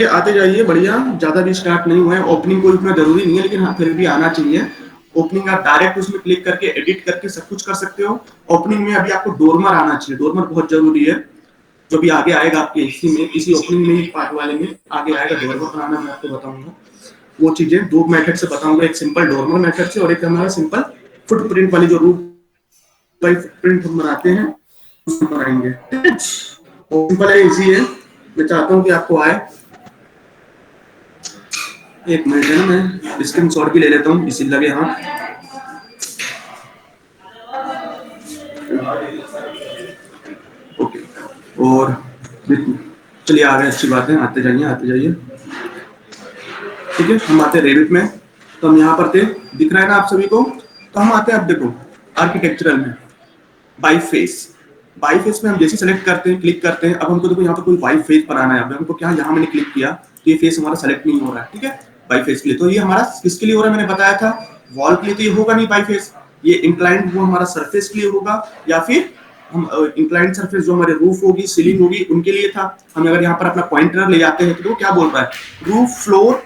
ये आते जाइए बढ़िया, ज्यादा भी स्टार्ट नहीं हुआ है। ओपनिंग कोई उतना जरूरी नहीं है, लेकिन हाँ फिर भी आना चाहिए। ओपनिंग आप डायरेक्ट उसमें क्लिक करके एडिट करके सब कुछ कर सकते हो। ओपनिंग में अभी आपको डोरमर आना चाहिए, डोरमर बहुत जरूरी है। जो भी आगे आएगा आपके इसी में, इसी ओपनिंग में ही पार्ट वाले में आगे आएगा डोरमर बनाना, मैं आपको बताऊंगा वो चीजें दो मेथड से बताऊंगा। एक सिंपल डोरमर मेथड से और एक हमारा सिंपल फुटप्रिंट वाली जो रूट बाई फुटप्रिंट हम बनाते हैं उसमें बनाएंगे। ठीक है, सिंपल है, इजी है। मैं चाहता हूँ कि आपको आए। एक मिनट है ना, मैं स्क्रीन शॉट भी ले लेता हूँ इसी लगे हाथ। ओके, और चलिए आ गए, अच्छी बात है, आते जाइए आते जाइए। ठीक है, हम आते हैं रेविट में। तो हम यहाँ पर थे, दिख रहा है ना आप सभी को। तो हम आते हैं, अब देखो आर्किटेक्चरल में बाई फेस। बाई फेस में हम जैसे सेलेक्ट करते हैं, क्लिक करते हैं। अब हमको देखो यहाँ पर कोई बाई फेस बनाना है। अब हमको क्या, यहाँ मैंने क्लिक किया तो ये फेस हमारा सेलेक्ट नहीं हो रहा है। ठीक है, बाई फेस के लिए। तो ये हमारा किसके लिए हो रहा है, मैंने बताया था वॉल के लिए तो ये होगा नहीं बाई फेस। ये इंक्लाइंड वो हमारा सरफेस के लिए होगा, या फिर हम इंक्लाइंड सरफेस जो हमारे रूफ होगी, सीलिंग होगी, उनके लिए था। हम अगर यहाँ पर अपना पॉइंटर ले जाते हैं तो वो क्या बोल रहा है, रूफ फ्लोर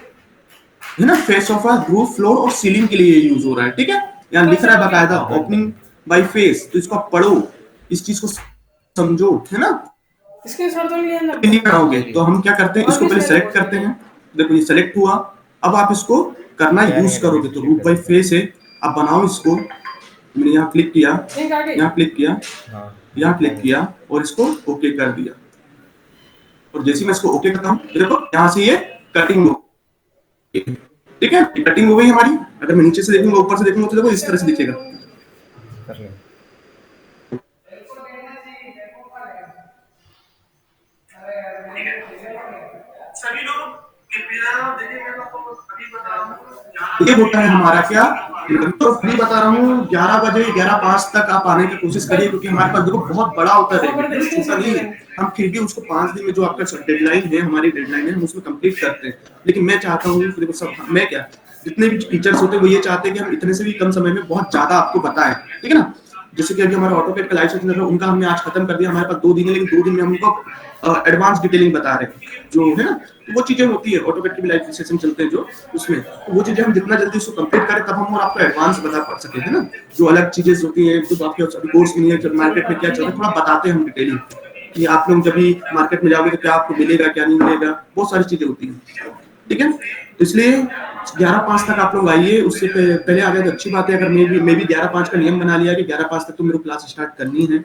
है ना, face of a roof floor और सीलिंग के लिए यूज हो रहा है। ठीक है, यहाँ लिख रहा है बकायदा ओपनिंग बाय फेस, तो इसको आप पढ़ो, इस चीज को समझो, है ना। इसके सर तो लिया ना नहीं बनाओगे तो हम क्या करते हैं, इसको पहले सेलेक्ट करते हैं। देखो ये सेलेक्ट हुआ। अब आप इसको करना यूज करोगे तो रूफ बाय फेस है, आप बनाओ इसको। मैंने यहाँ क्लिक किया, यहाँ क्लिक किया, यहाँ क्लिक किया और इसको ओके कर दिया। और जैसे ही मैं इसको ओके करता हूँ, देखो यहाँ से ये कटिंग हो, ठीक है, कटिंग हो गई हमारी। अगर मैं नीचे से देखूंगा, ऊपर से देखूंगा तो देखो इस तरह से दिखेगा। सभी लोग कृपया देखिए, मैं आपको अभी बता रहा हूँ ये होता है हमारा क्या, तो अभी बता रहा हूँ 11 बजे 11:05 तक आप आने की कोशिश करिए, क्योंकि हमारे पास देखो बहुत बड़ा होता है, छोटा नहीं है। हम फिर भी उसको 5 दिन में, जो आपका डेडलाइन है, हमारी डेडलाइन है, हम उसमें कंप्लीट करते हैं। लेकिन मैं चाहता हूँ देखो सब, मैं क्या, जितने भी टीचर्स होते हैं वो ये चाहते हैं कि हम इतने से भी कम समय में बहुत ज्यादा आपको बताएं। ठीक है ना, जैसे कि अभी हमारा ऑटोकैड का लाइव सेशन है, उनका हमने आज खत्म कर दिया। हमारे पास 2 दिन है, लेकिन 2 दिन में हम उनको एडवांस डिटेलिंग बता रहे हैं जो है ना। तो वो चीजें होती है, ऑटोकैड के भी लाइव सेशन चलते हैं जो उसमें, तो वो चीजें हम जितना जल्दी उसको कंप्लीट करें तब हम और आपको एडवांस बता पा सके, है ना। जो अलग चीजें होती है, जो आपके कोर्स में है, मार्केट में क्या चल रहा है, थोड़ा बताते हैं हम डिटेलिंग कि आप लोग जब भी मार्केट में जाओगे तो क्या आपको मिलेगा, क्या नहीं मिलेगा, बहुत सारी चीजें होती हैं। ठीक है, तो इसलिए 11:05 तक आप लोग आइए। उससे पहले आ गए तो अच्छी बात है। अगर मैं भी 11:05 का नियम बना लिया कि 11:05 तक तो मेरे क्लास स्टार्ट करनी है,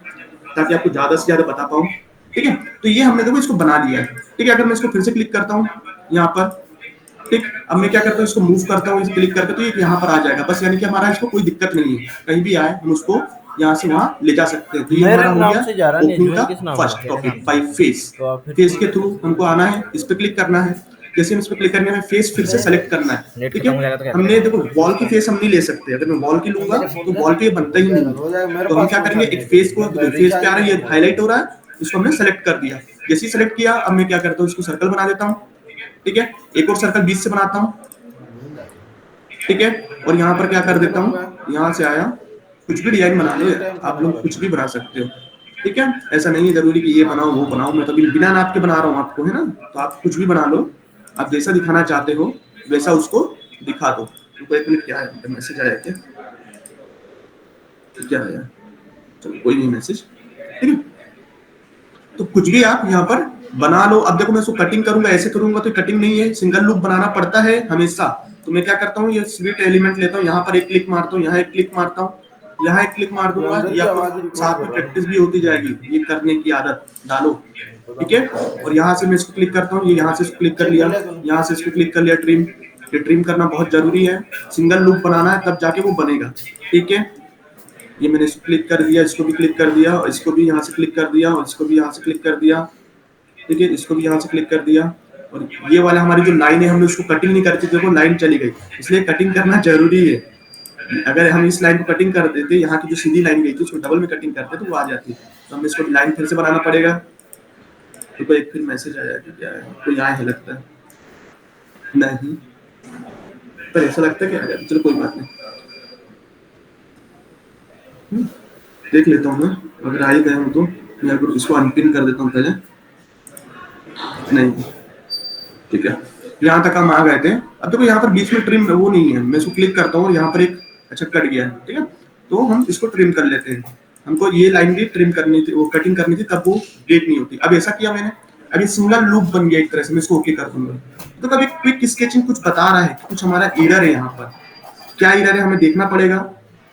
ताकि आपको ज्यादा से ज्यादा बता पाऊँ। ठीक है, तो ये हमने देखो इसको बना लिया है। ठीक है, अगर मैं इसको फिर से क्लिक करता हूँ यहाँ पर, ठीक, अब मैं क्या करता हूँ, इसको मूव करता हूँ, क्लिक करके तो ये यहाँ पर आ जाएगा बस। यानी कि हमारा इसको कोई दिक्कत नहीं है, कहीं भी आए हम उसको यहाँ से वहाँ ले जा सकते हैं। तो ये मेरे हमारा हो नाम गया से जा रहा है, ओपनिंग निजमन का किस नाम फर्स्ट से, तेरे टॉपिक नाम से? By face. तो फिर फेस के ठीक थ्रू हमको आना है, इस पर क्लिक करना है। जैसे हम इस पर क्लिक करने में फेस फिर से सेलेक्ट करना है। नेट ठीक खत्म है, हो जाएगा तो क्या हमने करेगा? देखो वॉल की फेस हम नहीं ले सकते। अगर मैं वॉल की लूंगा तो वॉल पे बनता ही नहीं है। तो हम क्या करेंगे, एक फेस को, फेस पे आ रहा है, ये हाईलाइट हो रहा है, इसको हमने सेलेक्ट कर दिया। जैसे ही सेलेक्ट किया, अब मैं क्या करता हूँ, इसको सर्कल बना देता हूँ। ठीक है, एक और सर्कल बीच से बनाता हूँ। ठीक है, और यहाँ पर क्या कर देता हूँ, यहाँ से आया, कुछ भी डिजाइन बना लो, आप लोग कुछ भी बना सकते हो। ठीक है, ऐसा नहीं है जरूरी कि ये बनाओ वो बनाओ, मैं तो बिना नाप के बना रहा हूँ आपको, है ना। तो आप कुछ भी बना लो, आप जैसा दिखाना चाहते हो वैसा उसको दिखा दो। तो एक मिनट, क्या है, मैसेज आया क्या, क्या आया, चलो कोई नहीं मैसेज। ठीक है, तो कुछ भी आप यहाँ पर बना लो। अब देखो मैं इसको कटिंग करूंगा, ऐसे करूंगा तो कटिंग नहीं है, सिंगल लूप बनाना पड़ता है हमेशा। तो मैं क्या करता हूँ, ये स्प्लिट एलिमेंट लेता हूँ, यहाँ पर एक क्लिक मारता हूँ, यहाँ एक क्लिक मारता हूँ, यहाँ एक क्लिक मार दूंगा। या तो साथ में प्रैक्टिस भी होती जाएगी, ये करने की आदत डालो। ठीक है, और यहाँ से मैं इसको क्लिक करता हूँ, ये यहाँ से इसको क्लिक कर लिया, यहाँ से इसको क्लिक कर लिया, ट्रिम। ये ट्रिम करना बहुत जरूरी है, सिंगल लूप बनाना है, तब जाके वो बनेगा। ठीक है, ये मैंने इसको क्लिक कर दिया, इसको भी क्लिक कर दिया, और इसको भी यहाँ से क्लिक कर दिया, और इसको भी यहाँ से क्लिक कर दिया। ठीक है, इसको भी यहाँ से क्लिक कर दिया। और ये वाला हमारी जो लाइन है, हमने उसको कटिंग नहीं करती, देखो लाइन चली गई, इसलिए कटिंग करना जरूरी है। अगर हम इस लाइन को कटिंग कर देते, यहाँ की जो सीधी लाइन गई थी उसको डबल में कटिंग करते तो वो आ जाती। तो हमें इसको लाइन फिर से बनाना पड़ेगा। तो एक फिर मैसेज आया कि क्या है, कोई आया है लगता है, नहीं, पर ऐसा लगता है कि चलो कोई बात नहीं, देख लेता हूँ मैं। अगर आ ही गया हूँ तो मैं इसको अनपिन कर देता हूँ पहले। नहीं, ठीक है, यहाँ तक हम आ गए थे। अब देखो यहाँ पर बीच में ट्रिम वो नहीं है, मैं इसको क्लिक करता हूँ और यहाँ पर एक अच्छा कट गया है, ठीक है, तो हम इसको ट्रिम कर लेते हैं। हमको ये लाइन भी ट्रिम करनी थी, वो कटिंग करनी थी, तब वो डेट नहीं होती। अब ऐसा किया मैंने, अभी सिंगल लूप बन गया एक तरह से, मैं इसको ओके कर दूंगा। तो कभी क्विक स्केचिंग कुछ बता रहा है, कुछ हमारा एरर है यहाँ पर, क्या एरर है हमें देखना पड़ेगा।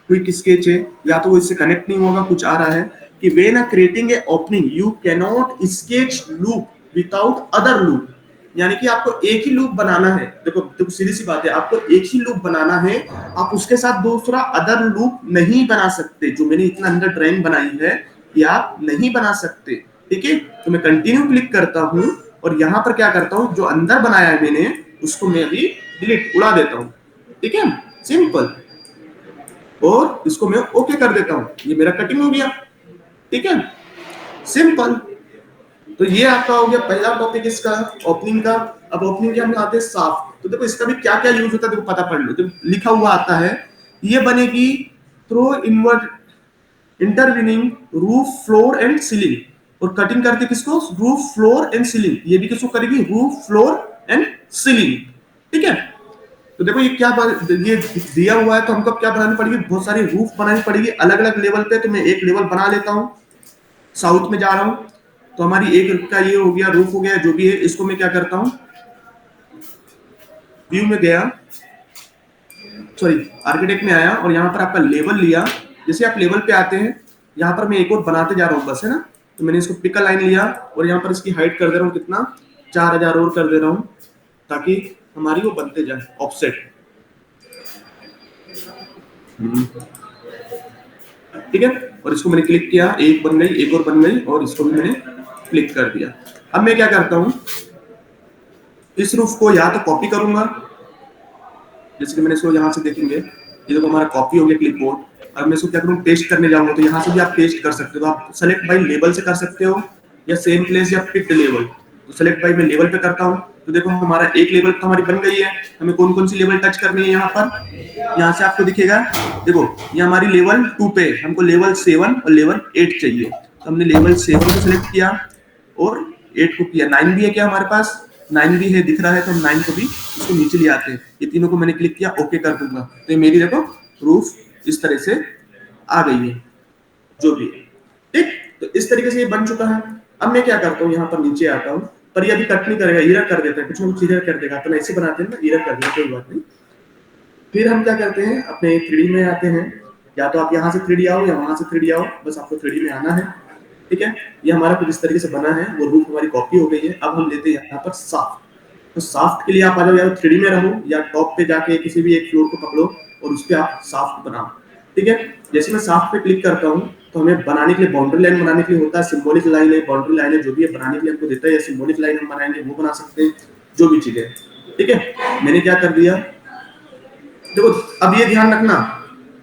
क्विक स्केच है, या तो वो इससे कनेक्ट नहीं होगा, कुछ आ रहा है कि when creating a opening you can not sketch loop without other loop. यानी कि आपको एक ही लूप बनाना है। देखो देखो सीधी सी बात है, आपको एक ही लूप बनाना है, आप उसके साथ दूसरा अदर लूप नहीं बना सकते। जो मैंने इतना अंदर ड्राइंग बनाई है, ये आप नहीं बना सकते, ठीक है। तो मैं कंटिन्यू क्लिक करता हूं और यहां पर क्या करता हूं, जो अंदर बनाया है मैंने उसको मैं अभी डिलीट उड़ा देता हूं, ठीक है, सिंपल। और इसको मैं ओके कर देता हूं, ये मेरा कटिंग हो गया, ठीक है, सिंपल। तो ये आपका हो गया पहला टॉपिक इसका, ओपनिंग का। अब ओपनिंग के हम आते हैं साफ। तो देखो इसका भी क्या क्या यूज होता है, देखो पता पढ़ लो। जब लिखा हुआ आता है, ये बनेगी through invert intervening roof floor and ceiling. और कटिंग करते किसको, रूफ फ्लोर एंड सीलिंग। ये भी किसको करेगी, रूफ फ्लोर एंड सीलिंग, ठीक है। तो देखो ये क्या ये दिया हुआ है, तो हमको क्या बनानी पड़ेगी, बहुत सारी रूफ बनानी पड़ेगी अलग अलग लेवल पे। तो मैं एक लेवल बना लेता हूँ, साउथ में जा रहा हूँ, तो हमारी एक का ये हो गया, रूफ हो गया, जो भी है। इसको मैं क्या करता हूँ, व्यू में गया, सॉरी आर्किटेक्ट में आया और यहाँ पर आपका लेवल लिया। जैसे आप लेवल पे आते हैं, यहाँ पर मैं एक और बनाते जा रहा हूँ बस, है ना। तो मैंने इसको पिका लाइन लिया और यहाँ पर इसकी हाइट कर दे रहा हूँ कितना, 4000 और कर दे रहा हूँ, ताकि हमारी वो बनते जाए ऑफसेट, ठीक है। और इसको मैंने क्लिक किया, एक बन गई, एक और बन गई, और इसको भी मैंने क्लिक कर दिया। अब मैं क्या करता हूँ, इस रूफ को या तो कॉपी करूंगा, जैसे कि मैंने इसको यहाँ से देखेंगे, ये देखो हमारा कॉपी हो गया क्लिपबोर्ड। अब मैं इसको क्या करूँ, पेस्ट करने जाऊंगा, तो यहाँ से भी आप पेस्ट कर सकते हो। तो आप सेलेक्ट बाई लेवल से कर सकते हो, या सेम प्लेस या पिक्ड लेवल। तो सेलेक्ट बाई मैं लेवल पे करता हूँ, तो देखो हमारा एक लेवल तो हमारी बन गई है। हमें कौन कौन सी लेवल टच करनी है यहाँ पर, यहाँ से आपको दिखेगा, देखो ये हमारी लेवल 2 पे, हमको लेवल 7 और लेवल 8 चाहिए। तो हमने लेवल 7 को सिलेक्ट किया और 8 को किया। 9 भी है क्या हमारे पास, 9 भी है दिख रहा है, तो हम 9 को भी इसको नीचे ले आते हैं। ये तीनों को मैंने क्लिक किया, ओके कर दूंगा। तो ये मेरी देखो रूफ इस तरह से आ गई है, जो भी है, ठीक। तो इस तरीके से ये बन चुका है। अब मैं क्या करता हूँ, यहाँ पर नीचे आता हूँ, पर ये अभी कट नहीं करेगा, इरर कर देता है, कुछ ना कुछ इरर कर देगा। तो ऐसे बनाते हैं ना, इरर कर देगा, कोई बात नहीं। फिर हम क्या करते हैं, अपने 3D में आते हैं। या तो आप यहाँ से 3D आओ या वहां से 3D आओ, बस आपको 3D में आना है, ठीक है। ये हमारा कुछ इस तरीके से बना है, वो रूफ हमारी कॉपी हो गई है। अब हम लेते हैं यहाँ पर साफ्ट। तो साफ्ट के लिए आप आ जाओ, या तो 3D में रहो या टॉप पे जाके किसी भी एक फ्लोर को पकड़ो और उस पर आप साफ्ट बनाओ, ठीक है। जैसे मैं साफ्ट पे क्लिक करता हूँ, तो हमें बनाने के लिए बाउंड्री लाइन बनाने के लिए होता है, सिंबॉलिक लाइन है, बाउंड्री लाइन है, जो भी है बनाने के लिए हमको देता है। या सिंबॉलिक लाइन हम बनाएंगे वो बना सकते हैं, जो भी चीज है, ठीक है। मैंने क्या कर दिया, देखो अब ये ध्यान रखना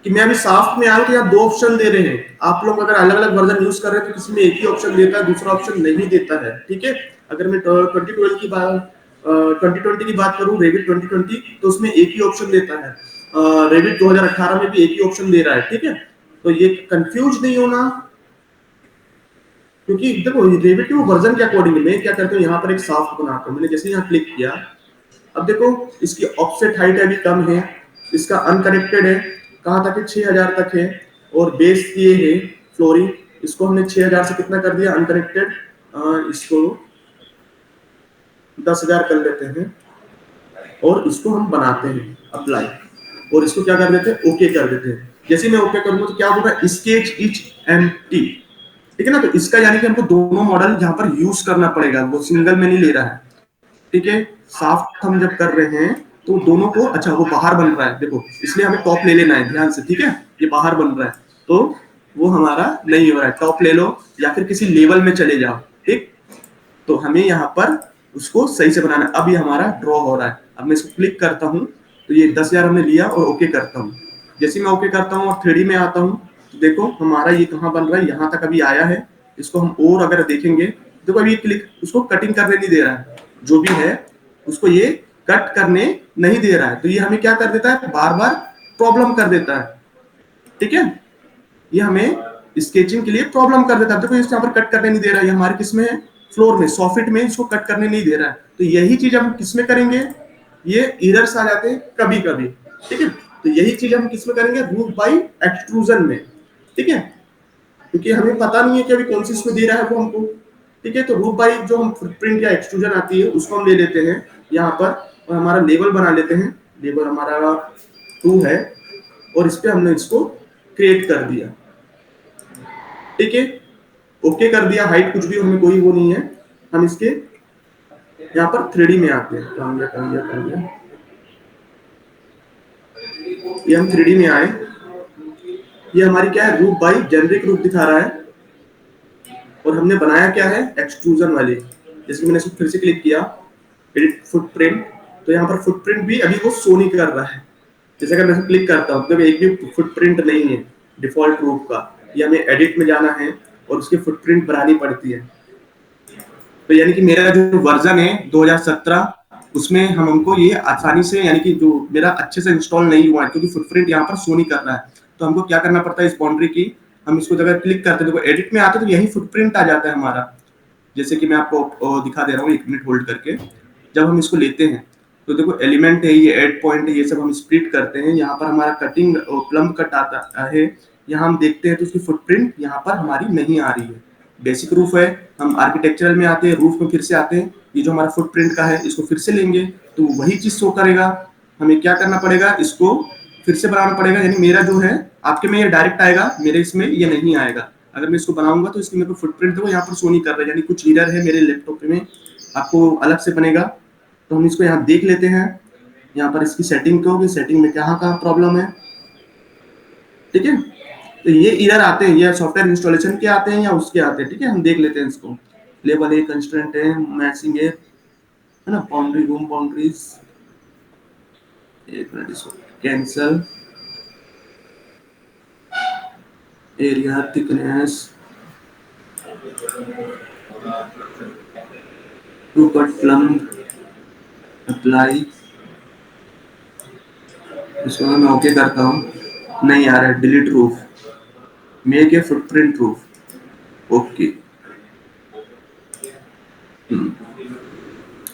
कि मैं अभी साफ्ट में आया तो यहाँ 2 ऑप्शन दे रहे हैं। आप लोग अगर अलग अलग वर्जन यूज कर रहे हैं तो किसी में एक ही ऑप्शन देता है, दूसरा ऑप्शन नहीं देता है, ठीक है। अगर मैं 2012 की बात 2020 की बात करूं, रेविट 2020, तो उसमें एक ही ऑप्शन देता है। रेविट 2018 में भी एक ही ऑप्शन दे रहा है, ठीक है। तो ये कंफ्यूज नहीं होना, क्योंकि देखो रेविट के वो वर्जन के अकॉर्डिंग मैं क्या करता हूँ, यहाँ पर एक साफ्ट बनाता हूँ। मैंने जैसे यहाँ क्लिक किया, अब देखो इसकी ऑफसेट हाइट अभी कम है, इसका अनकनेक्टेड है, कहाँ तक है, 6000 तक है। और बेस ये है फ्लोरिंग, इसको हमने 6000 से कितना कर दिया अनकनेक्टेड, इसको 10000 कर लेते हैं और इसको हम बनाते हैं अप्लाई, और इसको क्या कर देते हैं, ओके कर देते हैं। जैसे मैं ओके करूंगा तो क्या होगा, स्केच इच एम्प्टी, ठीक है ना। तो इसका यानी कि हमको दोनों मॉडल यहाँ पर यूज करना पड़ेगा, वो सिंगल में नहीं ले रहा है, ठीक है। साफ्ट हम जब कर रहे हैं तो दोनों को, अच्छा वो बाहर बन रहा है देखो, इसलिए हमें टॉप ले लेना है ध्यान से, ठीक है। ये बाहर बन रहा है तो वो हमारा नहीं हो रहा है, टॉप ले लो या फिर किसी लेवल में चले जाओ, ठीक। तो हमें यहाँ पर उसको सही से बनाना है। अब ये हमारा ड्रॉ हो रहा है। अब मैं इसको क्लिक करता हूँ तो ये 10000 हमने लिया और ओके करता हूँ। जैसे मैं ओके करता हूँ और 3D में आता हूँ, तो देखो हमारा ये कहाँ बन रहा है, यहाँ तक अभी आया है। इसको हम और अगर देखेंगे, देखो अभी क्लिक उसको कटिंग करने नहीं दे रहा है, जो भी है उसको ये कट करने नहीं दे रहा है। तो ये हमें क्या कर देता है, बार बार प्रॉब्लम कर देता है, ठीक है। ये हमें स्केचिंग के लिए प्रॉब्लम कर देता है। देखो इस यहाँ पर कट करने नहीं दे रहा है, ये हमारे किस में है, फ्लोर में 100 फीट में इसको कट करने नहीं दे रहा है। तो यही चीज हम किसमें करेंगे, ये एरर्स आ जाते हैं कभी कभी, ठीक है। तो यही चीज हम किसमें करेंगे, रूफ बाई एक्सट्रूजन में, ठीक है, क्योंकि हमें पता नहीं है कि अभी कौन सी इसमें दे रहा है वो हमको, ठीक है। तो रूफ बाई जो हम फुटप्रिंट या एक्सट्रूजन आती है उसको हम ले लेते हैं यहाँ पर, और हमारा लेबल बना लेते हैं। लेबल हमारा 2 है और इस पे हमने इसको क्रिएट कर दिया, ठीक है। ओके कर दिया, हाइट कुछ भी हमें कोई वो नहीं है। हम इसके यहाँ पर 3D में आते हैं, ये हम 3D में आए। ये हमारी क्या है, रूफ बाई जेनरिक रूफ दिखा रहा है, और हमने बनाया क्या है, एक्सट्रूजन वाली। जैसे मैंने इसको फिर से क्लिक किया, एडिट फुटप्रिंट, तो यहाँ पर फुटप्रिंट भी अभी वो शो नहीं कर रहा है। जैसे अगर मैं क्लिक करता हूँ तो एक भी फुटप्रिंट नहीं है डिफॉल्ट रूफ का, ये हमें एडिट में जाना है और उसकी फुटप्रिंट बनानी पड़ती है। तो यानी कि मेरा जो वर्जन है 2017, उसमें हमको ये आसानी से, यानी कि जो मेरा अच्छे से इंस्टॉल नहीं हुआ है क्योंकि फुटप्रिंट यहाँ पर शो नहीं कर रहा है। तो हमको क्या करना पड़ता है, इस बाउंड्री की हम इसको अगर क्लिक करते हैं तो एडिट में आते तो यही फुटप्रिंट आ जाता है हमारा। जैसे कि मैं आपको दिखा दे रहा हूँ, 1 मिनट होल्ड करके। जब हम इसको लेते हैं तो देखो एलिमेंट है, ये एड पॉइंट है, ये सब हम स्प्लिट करते हैं। यहाँ पर हमारा कटिंग प्लम्ब कट आता है, यहाँ हम देखते हैं तो उसकी फुटप्रिंट यहाँ पर हमारी नहीं आ रही है। बेसिक रूफ है, हम आर्किटेक्चरल में आते हैं, रूफ में फिर से आते हैं, ये जो हमारा फुटप्रिंट का है इसको फिर से लेंगे तो वही चीज शो करेगा। हमें क्या करना पड़ेगा, इसको फिर से बनाना पड़ेगा। यानी मेरा जो है, आपके में ये डायरेक्ट आएगा, मेरे इसमें ये नहीं आएगा। अगर मैं इसको बनाऊंगा तो इसकी मेरे को फुटप्रिंट वो यहाँ पर शो नहीं कर रहा है, यानी कुछ एरर है मेरे लैपटॉप में, आपको अलग से बनेगा। तो हम इसको यहाँ देख लेते हैं, यहाँ पर इसकी सेटिंग क्या होगी, सेटिंग में कहाँ कहाँ प्रॉब्लम है, ठीक है। तो ये एरर आते हैं, ये सॉफ्टवेयर इंस्टॉलेशन के आते हैं या उसके आते हैं, ठीक है। हम देख लेते हैं इसको। लेवल ए कंस्ट्रेंट है, मैचिंग है ना, बाउंड्री रूम बाउंड्रीज, एक मिनट इसको cancel, area thickness, to cut plumb, apply, इसको मैं ओके करता हूँ, नहीं आ रहा है। Delete roof, make a footprint roof, okay,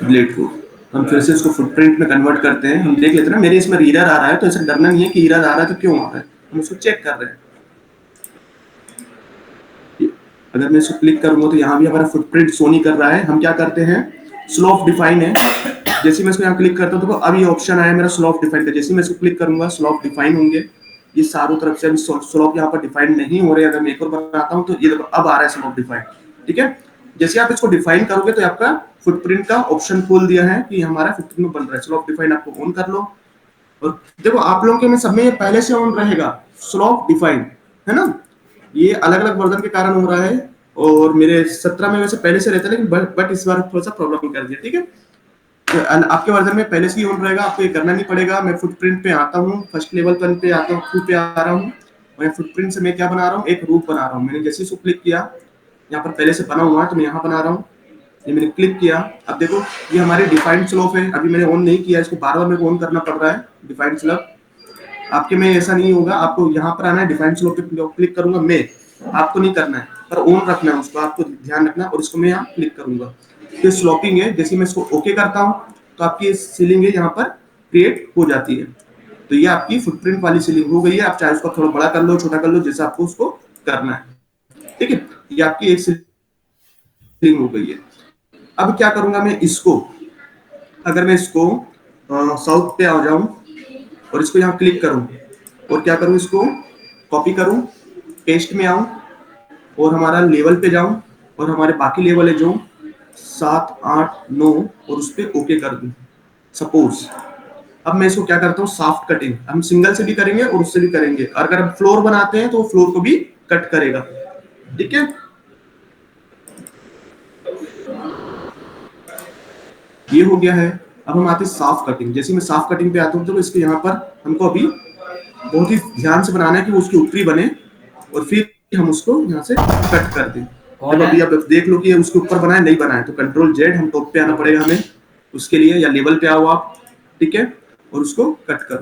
delete roof. हम फिर से इसको फुटप्रिंट में कन्वर्ट करते हैं। हम देख लेते हैं ना, मेरे इसमें एरर आ रहा है, तो ऐसा डरना नहीं है कि एरर आ रहा है तो क्यों आ रहा है, हम उसको चेक कर रहे हैं। अगर मैं इसको क्लिक करूंगा तो यहाँ भी हमारा फुटप्रिंट शो नहीं कर रहा है। हम क्या करते हैं, स्लोप डिफाइन है, जैसे मैं इसको यहाँ क्लिक करता हूँ तो अब ये ऑप्शन आया मेरा स्लोप डिफाइन का। जैसे मैं इसको क्लिक करूंगा स्लोप डिफाइन होंगे, ये चारों तरफ से अभी स्लोप यहाँ पर डिफाइन नहीं हो रहे। अगर मैं एक और बनाता हूँ तो ये देखो अब आ रहा है स्लोप डिफाइन, ठीक है। जैसे आप इसको डिफाइन करोगे तो आपका फुटप्रिंट का ऑप्शन खोल दिया है कि हमारा फुटप्रिंट में बन रहा है। स्लोप डिफाइन आपको ऑन कर लो, और देखो आप लोगों के में सब में ये पहले से ऑन रहेगा स्लोप डिफाइन, है ना। ये अलग अलग वर्जन के कारण हो रहा है, और मेरे 17 में वैसे पहले से रहता है, लेकिन बट इस बार थोड़ा सा प्रॉब्लम कर दिया, ठीक है। तो आपके वर्जन में पहले से ही ऑन रहेगा, आपको ये करना नहीं पड़ेगा। मैं फुटप्रिंट पे आता हूँ, फर्स्ट लेवल पे आता हूँ, 2 पे आ रहा हूँ, और फुटप्रिंट से मैं क्या बना रहा हूँ, एक रूफ बना रहा हूँ। मैंने जैसे इसको क्लिक किया, यहाँ पर पहले से बना हुआ है तो मैं यहाँ बना रहा हूँ, ये मैंने क्लिक किया। अब देखो ये हमारे डिफाइंड स्लोप है, अभी मैंने ऑन नहीं किया, इसको बार बार मेरे को ऑन करना पड़ रहा है डिफाइंड स्लोप। आपके में ऐसा नहीं होगा, आपको यहाँ पर आना है, डिफाइंड स्लोप पे क्लिक करूंगा मैं, आपको नहीं करना है, पर ऑन रखना है उसको, आपको ध्यान रखना। और इसको मैं यहाँ क्लिक करूंगा तो स्लोपिंग है, जैसे मैं इसको ओके करता हूँ तो आपकी सीलिंग है यहाँ पर क्रिएट हो जाती है। तो ये आपकी फुटप्रिंट वाली सीलिंग हो गई है। आप चाहे उसको थोड़ा बड़ा कर लो, छोटा कर लो, जैसा आपको उसको करना है, ठीक है। ये आपकी एक सीलिंग हो गई है। अब क्या करूंगा मैं इसको, अगर मैं इसको साउथ पे आ जाऊं और इसको यहाँ क्लिक करूं और क्या करूं, इसको कॉपी करूं, पेस्ट में आऊं और हमारा लेवल पे जाऊं और हमारे बाकी लेवल है जो 7, 8, 9 और उस पर ओके कर दूं सपोज। अब मैं इसको क्या करता हूँ, सॉफ्ट कटिंग हम सिंगल से भी करेंगे और उससे भी करेंगे। अगर हम फ्लोर बनाते हैं तो फ्लोर को भी कट करेगा, ठीक है। ये हो गया है। अब हम आते हैं सॉफ्ट कटिंग। जैसे मैं सॉफ्ट कटिंग पे आता हूँ तो इसके यहाँ पर हमको अभी बहुत ही ध्यान से बनाना है कि वो उसकी ऊपरी बने, और फिर हम उसको यहाँ से कट कर दें। जब अभी आप देख लो कि उसके ऊपर बनाए नहीं बनाए तो कंट्रोल जेड, हम टॉप पे आना पड़ेगा हमें उसके लिए, या लेवल पे आओ आप, ठीक है, और उसको कट कर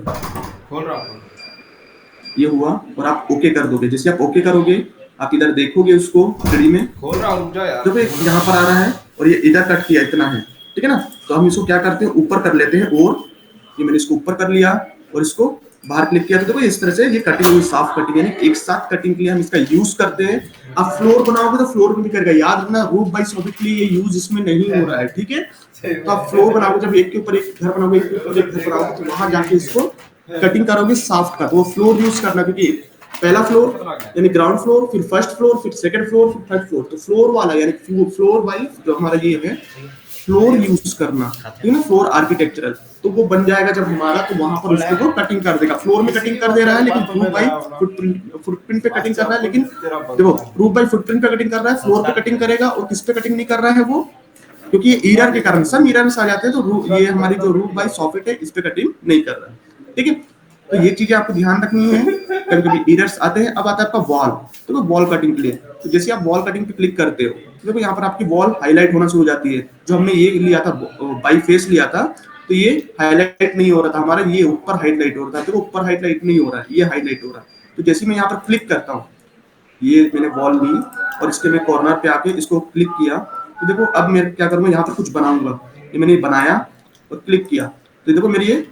खोल रहा हूं। ये हुआ और आप ओके कर दोगे। जैसे आप ओके करोगे, आप इधर देखोगे उसको 3D में, खोल रहा हूं, रुक जा यार, तो यहाँ पर आ रहा है और ये इधर कट किया इतना है, ठीक है ना। तो हम इसको क्या करते हैं, ऊपर कर लेते हैं, और ये मैंने इसको ऊपर कर लिया और इसको बाहर क्लिक किया। तो देखो इस तरह से ये कटिंग हुई, साफ कटिंग, यानी एक साथ कटिंग के लिए हम इसका यूज करते हैं। आप फ्लोर बनाओगे तो फ्लोर में भी करेगा, याद रखना रूफ बाय सॉकेट के लिए ये यूज इसमें नहीं हो रहा है, ठीक है। तो आप फ्लोर बनाओगे, जब एक के ऊपर एक घर बनाओगे, एक के ऊपर एक घर बनाओगे, तो वहां जाके इसको कटिंग करोगे साफ्ट का, तो वो फ्लोर यूज करना, क्योंकि पहला फ्लोर यानी ग्राउंड फ्लोर, फिर फर्स्ट फ्लोर, फिर सेकंड फ्लोर, फिर थर्ड फ्लोर, तो फ्लोर वाला यानी फ्लोर वाइज जो हमारा ये है फ्लोर यूज करना, ठीक है ना, फ्लोर आर्किटेक्चरल, तो वो बन जाएगा जब हमारा, तो वहां पर उसको वो कटिंग कर देगा। फ्लोर में कटिंग कर दे रहा है, लेकिन प्रूफ बाई फुटप्रिंट पे कटिंग कर रहा है, लेकिन देखो प्रूफ बाई फुटप्रिंट पे कटिंग कर रहा है, फ्लोर पे कटिंग करेगा, और किस पे कटिंग नहीं कर रहा है वो, क्योंकि ये एरर के कारण सब एरर्स आ जाते हैं, तो ये हमारी जो रूफ बाई सॉकेट है इस पे कटिंग नहीं कर रहा है, ठीक है। तो ये चीजें आपको ध्यान रखनी है, कभी कभी एरर्स आते हैं। अब आता है आपका वॉल, तो वॉल कटिंग के लिए, तो जैसे आप वॉल कटिंग पे क्लिक करते हो, तो देखो यहाँ पर आपकी वॉल हाईलाइट होना शुरू हो जाती है। जो हमने ये लिया था बाई फेस लिया था, तो ये हाईलाइट नहीं हो रहा था हमारा, ये ऊपर हाईलाइट हो रहा था, देखो ऊपर हाईलाइट नहीं हो रहा है, ये हाईलाइट हो रहा है। तो जैसे मैं यहाँ पर क्लिक करता हूँ, ये मैंने वॉल ली और इसके मैं कॉर्नर पे आके इसको क्लिक किया, तो देखो अब मैं क्या करूंगा, यहाँ पर कुछ बनाऊंगा, ये मैंने बनाया और क्लिक किया, तो देखो मेरी ये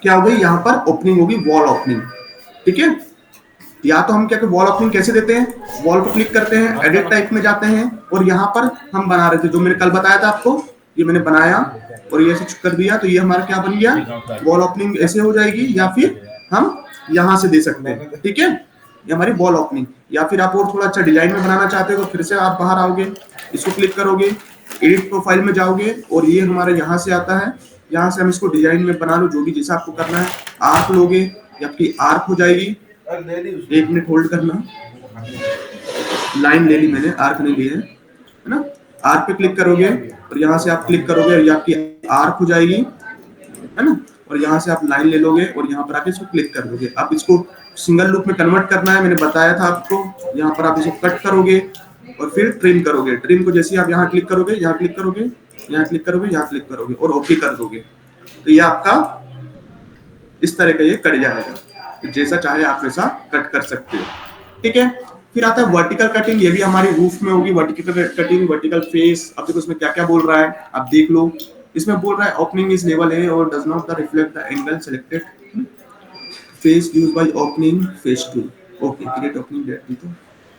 क्या हो गई, यहाँ पर ओपनिंग होगी, वॉल ओपनिंग, ठीक है। या तो हम क्या वॉल ओपनिंग कैसे देते हैं, वॉल को क्लिक करते हैं, एडिट टाइप में जाते हैं, और यहाँ पर हम बना रहे थे जो मैंने कल बताया था आपको, ये मैंने बनाया और ये ऐसे कर दिया, तो ये हमारा क्या बन गया, वॉल ओपनिंग ऐसे हो जाएगी, या फिर हम यहाँ से दे सकते हैं, ठीक है, ये हमारी वॉल ओपनिंग। या फिर आप और थोड़ा अच्छा डिजाइन में बनाना चाहते हो, तो फिर से आप बाहर आओगे, इसको क्लिक करोगे, एडिट प्रोफाइल में जाओगे, और ये हमारे यहाँ से आता है, यहाँ से हम इसको डिजाइन में बना लो, जो भी जैसा आपको करना है। आर्क लोगे, ये आपकी आर्क हो जाएगी, 1 मिनट होल्ड करना, लाइन ले ली मैंने, आर्क नहीं ली है ना। आर्क पे क्लिक करोगे और यहाँ से आप क्लिक करोगे और ये आपकी आर्क हो जाएगी, है ना। और यहाँ से आप लाइन ले लोगे और यहाँ पर आके इसको क्लिक कर दोगे। आप इसको सिंगल लूप में कन्वर्ट करना है, मैंने बताया था आपको। यहाँ पर आप इसको कट करोगे और फिर ट्रिम करोगे। ट्रिम को जैसे आप यहाँ क्लिक करोगे, यहाँ क्लिक करोगे, यहाँ क्लिक करोगे, यहाँ क्लिक करोगे और ओके कर दोगे, तो ये आपका इस तरह का ये कट जाएगा। जैसा चाहे आप वैसा कट कर सकते हो, ठीक है। फिर आता है वर्टिकल कटिंग, ये भी हमारी रूफ में होगी, वर्टिकल कटिंग, वर्टिकल फेस। अब देखो इसमें क्या क्या बोल रहा है, आप देख लो। इसमें बोल रहा है ओपनिंग इज लेवल है और does not reflect the angle selected, face used by opening face tool, okay, create opening that with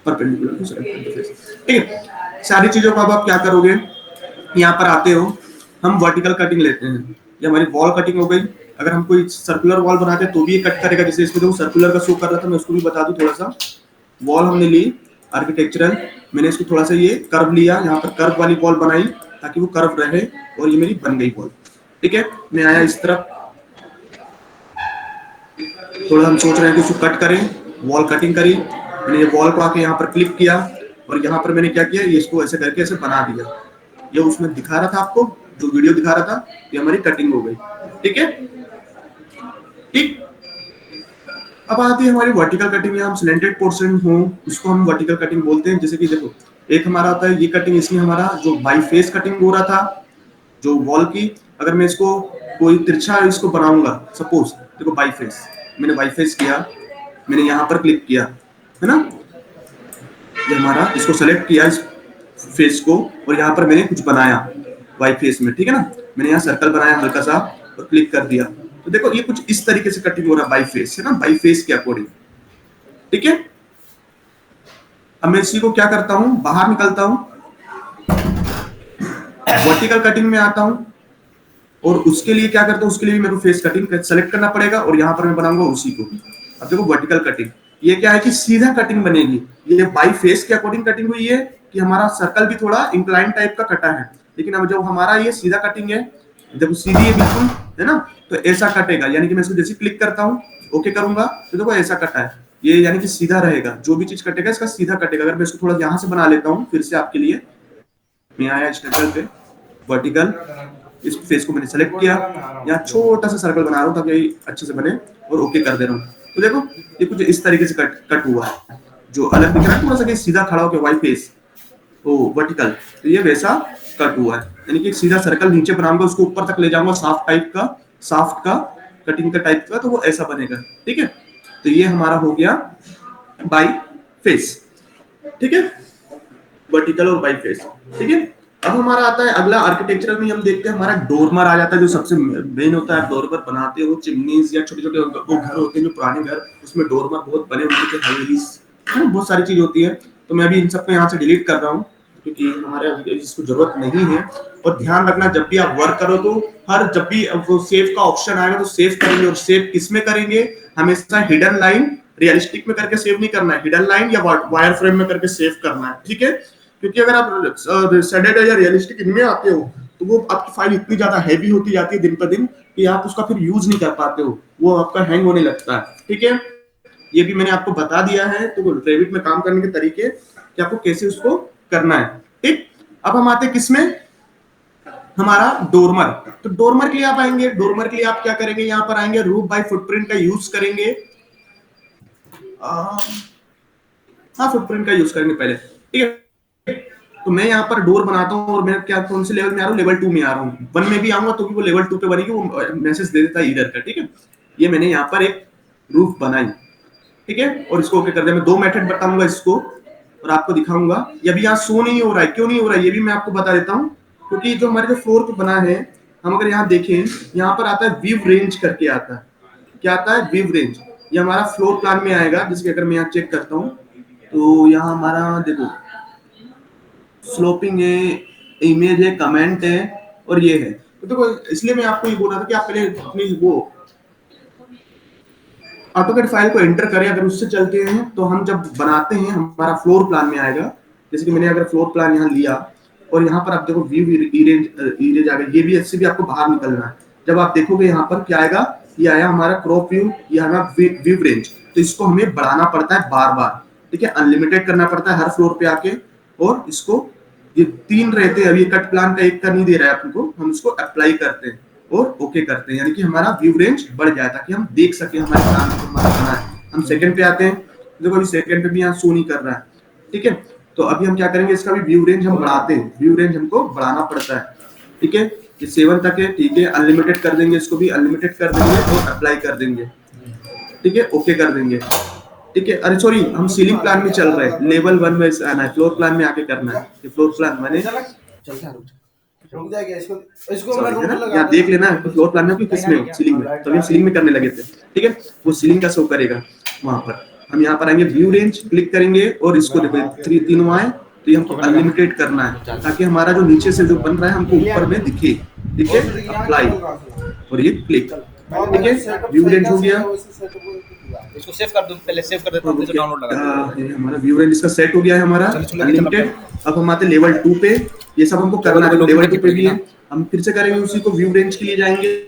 perpendicular to selected face, ठीक है। सारी चीजों को अब आप क्या करोगे, यहाँ पर आते हो, हम वर्टिकल कटिंग लेते हैं, ये हमारी वॉल कटिंग हो गई। अगर हम कोई सर्कुलर वॉल बनाते हैं तो भी ये कट करेगा, जैसे इसमें देखो सर्कुलर का शो कर रहा था, मैं उसको भी बता दूं थोड़ा सा। वॉल हमने ली आर्किटेक्चरल, मैंने इसको थोड़ा सा ये कर्व लिया, यहाँ पर कर्व वाली वॉल बनाई ताकि वो कर्व रहे, और ये मेरी बन गई वॉल, ठीक है। मैं आया इस तरफ, थोड़ा हम सोच रहे हैं कि इसको कट करें, वॉल कटिंग करी, मैंने ये वॉल को आके यहाँ पर क्लिक किया और यहाँ पर मैंने क्या किया, ये इसको ऐसे करके ऐसे बना दिया। ये उसमें दिखा रहा था आपको, जो वीडियो दिखा रहा था, ये हमारी कटिंग हो गई, ठीक है, ठीक। अब आती है हमारी वर्टिकल कटिंग, या हम सिलेंटेड पोर्शन हो उसको हम वर्टिकल कटिंग बोलते हैं। जैसे कि देखो एक हमारा होता है ये कटिंग, इसमें हमारा जो बाई फेस कटिंग हो रहा था जो वॉल की, अगर मैं इसको कोई तिरछा इसको बनाऊंगा, सपोज देखो बाई फेस, मैंने बाई फेस किया, मैंने यहाँ पर क्लिक किया, है ना, ये हमारा, इसको सेलेक्ट किया इस फेस को, और यहाँ पर मैंने कुछ बनाया वाई फेस में, ठीक है ना, मैंने यहाँ सर्कल बनाया हल्का सा और क्लिक कर दिया, तो देखो ये कुछ इस तरीके से कटिंग हो रहा है बाई फेस, है ना, बाई फेस के अकॉर्डिंग, ठीक है। अब मैं इसी को क्या करता हूँ, बाहर निकलता हूँ, वर्टिकल कटिंग में आता हूँ, और उसके लिए क्या करता हूँ, उसके लिए भी मेरे को फेस कटिंग सेलेक्ट करना पड़ेगा, और यहाँ पर मैं बनाऊंगा उसी को। अब देखो वर्टिकल कटिंग, ये क्या है कि सीधा कटिंग बनेगी, ये बाई फेस के अकॉर्डिंग कटिंग हुई है कि हमारा सर्कल भी थोड़ा इंक्लाइन टाइप का कटा है, लेकिन अब जब हमारा ये सीधा कटिंग है, जब सीधी है बिल्कुल, है ना, तो ऐसा कटेगा, यानी कि मैं इसको जैसे क्लिक करता हूँ, ओके करूंगा, तो देखो ऐसा कटा है, ये यानी कि सीधा रहेगा, जो भी चीज कटेगा इसका सीधा कटेगा। अगर मैं इसको थोड़ा यहाँ से बना लेता हूँ फिर से आपके लिए, मैं आया स्ट्रक्चर पे, वर्टिकल, इस फेस को मैंने सेलेक्ट किया, यहाँ छोटा सा सर्कल बना रहा हूँ ताकि अच्छे से बने, और ओके कर दे रहा हूँ, तो देखो ये कुछ इस तरीके से कट हुआ है, जो अलग दिख रहा है थोड़ा सा कि सीधा खड़ा होकर वाई फेस, तो वर्टिकल, तो ये वैसा कट हुआ है, यानी कि सीधा सर्कल नीचे बनाऊंगा, उसको ऊपर तक ले जाऊंगा, साफ्ट का कटिंग का टाइप का, तो वो ऐसा बनेगा, ठीक है। तो ये हमारा हो गया बाई फेस, ठीक है, वर्टिकल और बाई फेस, ठीक है। अब हमारा आता है अगला आर्किटेक्चरल में हम देखते हैं हमारा डोरमर आ जाता है, जो सबसे मेन होता है। डोरमर बनाते हो चिमनीज या छोटे छोटे वो घर होते हैं जो पुराने घर, उसमें डोरमर बहुत बने होते थे, हवेलीज, है ना, बहुत सारी चीज होती है। तो मैं अभी इन सबको यहाँ से डिलीट कर रहा हूँ क्योंकि हमारे इसको जरूरत नहीं है। और ध्यान रखना जब भी आप वर्क करो तो हर जब भी वो सेव का ऑप्शन आएगा तो सेव करेंगे, और सेव किस में करेंगे, हमेशा हिडन लाइन रियलिस्टिक में करके सेव नहीं करना है, हिडन लाइन या वायर फ्रेम में करके सेव करना है, ठीक है। क्योंकि अगर आप सडेड या रियलिस्टिक इनमें आते हो तो वो आपकी फाइल इतनी ज्यादा हैवी होती जाती है दिन पर दिन कि आप उसका फिर यूज नहीं कर पाते हो, वो आपका हैंग होने लगता है, ठीक है। ये भी मैंने आपको बता दिया है तो रेविट में काम करने के तरीके कि आपको कैसे उसको करना है, ठीक। अब हम आते हैं किसमें, हमारा डोरमर। तो डोरमर के लिए आप आएंगे, डोरमर के लिए आप क्या करेंगे, यहाँ पर आएंगे रूफ बाय फुटप्रिंट का यूज करेंगे। हाँ, फुटप्रिंट का यूज करेंगे पहले, ठीक है। तो मैं यहाँ पर डोर बनाता हूँ और मैं क्या कौन से लेवल में आ रहा हूँ, लेवल 2 में आ रहा हूँ। 1 में भी आऊंगा तो भी वो लेवल 2 पे बनेगी, वो मैसेज दे देता है इधर का, ठीक है। ये मैंने यहाँ पर एक रूफ बनाई, ठीक है, और इसको ओके कर दिया। मैं 2 मेथड बताऊंगा इसको और आपको दिखाऊंगा। ये अभी यहाँ शो नहीं हो रहा है, क्यों नहीं हो रहा है ये भी मैं आपको बता देता हूँ। क्योंकि जो हमारे जो फ्लोर पे बना है, हम अगर यहाँ देखें, यहाँ पर आता है व्यू रेंज करके आता है। क्या आता है, व्यू रेंज। ये हमारा फ्लोर प्लान में आएगा, जिसके अगर मैं यहाँ चेक करता हूँ तो यहाँ हमारा देखो स्लोपिंग है, इमेज है, कमेंट है और ये है। तो देखो इसलिए मैं आपको ये बोल रहा था कि आप पहले अपनी वो ऑटोकैड फाइल को एंटर करें। अगर उससे चलते हैं तो हम जब बनाते हैं हमारा फ्लोर प्लान में आएगा। जैसे कि मैंने अगर फ्लोर प्लान यहाँ लिया और यहाँ पर आप देखो व्यू इरेज आ गया, ये भी इससे भी आपको बाहर निकलना है। जब आप देखोगे यहाँ पर क्या आएगा, ये आया हमारा क्रॉप व्यू, ये आया व्यू रेंज। तो इसको हमें बढ़ाना पड़ता है बार बार, ठीक है, अनलिमिटेड करना पड़ता है हर फ्लोर पे आके। और इसको ये 3 रहते हैं, अभी कट प्लान का एक का नहीं दे रहा है आपको, हम इसको अप्लाई करते हैं और ओके करते हैं, यानी कि हमारा व्यू रेंज बढ़ जाए ताकि हम देख सके हमारे प्लान को हमारा बना है। हम सेकंड पे आते हैं, देखो अभी सेकंड पे भी यहाँ शो नहीं कर रहा है, ठीक है। तो अभी हम क्या करेंगे, इसका भी व्यू रेंज हम बढ़ाते हैं, व्यू रेंज हमको बढ़ाना पड़ता है, ठीक है। ये 7 तक है, ठीक है, अनलिमिटेड कर देंगे, इसको भी अनलिमिटेड कर देंगे और अप्लाई कर देंगे, ठीक है, ओके कर देंगे, ठीक है। अरे सॉरी, हम सीलिंग प्लान में चल रहे हैं, लेवल 1 में आना है, फ्लोर प्लान में आके करना है। ये फ्लोर प्लान मैंने रुक जाएगा इसको इसको मैं सॉरी है रूम ना, में लगा यहाँ देख दूंगा। लेना है फ्लोर प्लान में कि किस में हो, सीलिंग में। तो हम सीलिंग में करने लगे थे, ठीक है, वो सीलिंग का शो करेगा वहां पर। हम यहाँ पर आएंगे, व्यू रेंज क्लिक करेंगे और इसको देखो तीनों आए, तो ये हमको अनलिमिटेड करना है ताकि हमारा जो नीचे से जो बन रहा है हमको ऊपर में दिखे, ठीक है। अप्लाई और ये क्लिक, ठीक है, व्यू रेंज हो गया। इसको सेव कर दूं, पहले सेव कर देता हूं, फिर डाउनलोड लगा दूं। ये हमारा व्यू रेंज इसका सेट हो गया है हमारा चलो चलो अनलिमिटेड। अब हम आते लेवल 2 पे, ये सब हमको करना है, लेवल 2 पे भी है। हम फिर से करेंगे उसी को, व्यू रेंज के लिए जाएंगे,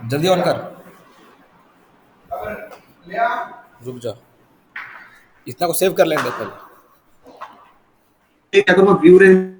जल्दी ऑन कर, रुक जा, इतना को सेव कर लेंगे पहले। क्या करूंगा, व्यू रेंज